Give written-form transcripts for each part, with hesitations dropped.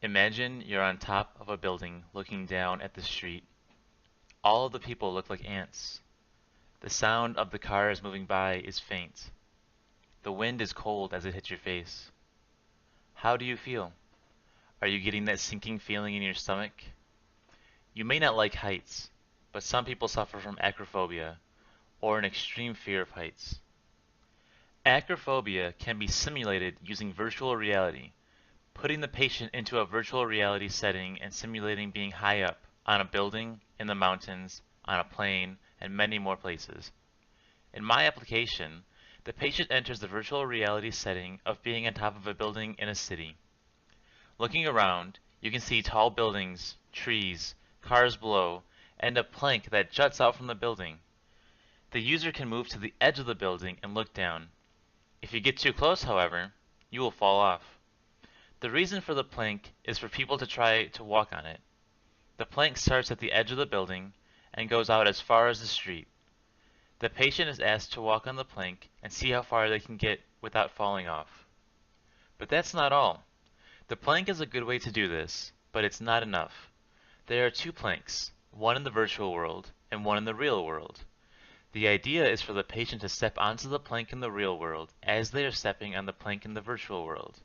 Imagine you're on top of a building looking down at the street. All of the people look like ants. The sound of the cars moving by is faint. The wind is cold as it hits your face. How do you feel? Are you getting that sinking feeling in your stomach? You may not like heights, but some people suffer from acrophobia, or an extreme fear of heights. Acrophobia can be simulated using virtual reality, putting the patient into a virtual reality setting and simulating being high up, on a building, in the mountains, on a plane, and many more places. In my application, the patient enters the virtual reality setting of being on top of a building in a city. Looking around, you can see tall buildings, trees, cars below, and a plank that juts out from the building. The user can move to the edge of the building and look down. If you get too close, however, you will fall off. The reason for the plank is for people to try to walk on it. The plank starts at the edge of the building and goes out as far as the street. The patient is asked to walk on the plank and see how far they can get without falling off. But that's not all. The plank is a good way to do this, but it's not enough. There are two planks, one in the virtual world and one in the real world. The idea is for the patient to step onto the plank in the real world as they are stepping on the plank in the virtual world.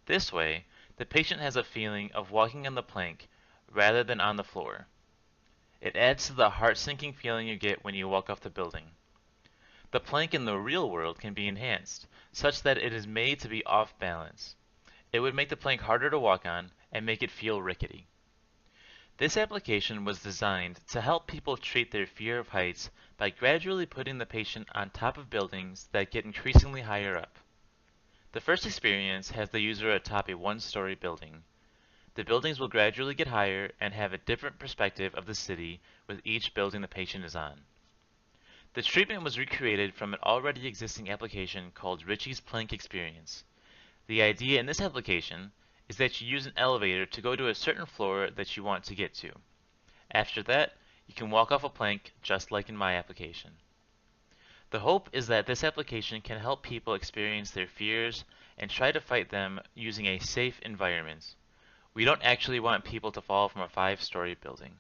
This way, the patient has a feeling of walking on the plank rather than on the floor. It adds to the heart-sinking feeling you get when you walk off the building. The plank in the real world can be enhanced, such that it is made to be off balance. It would make the plank harder to walk on and make it feel rickety. This application was designed to help people treat their fear of heights by gradually putting the patient on top of buildings that get increasingly higher up. The first experience has the user atop a one-story building. The buildings will gradually get higher and have a different perspective of the city with each building the patient is on. The treatment was recreated from an already existing application called Ritchie's Plank Experience. The idea in this application is that you use an elevator to go to a certain floor that you want to get to. After that, you can walk off a plank just like in my application. The hope is that this application can help people experience their fears and try to fight them using a safe environment. We don't actually want people to fall from a 5-story building.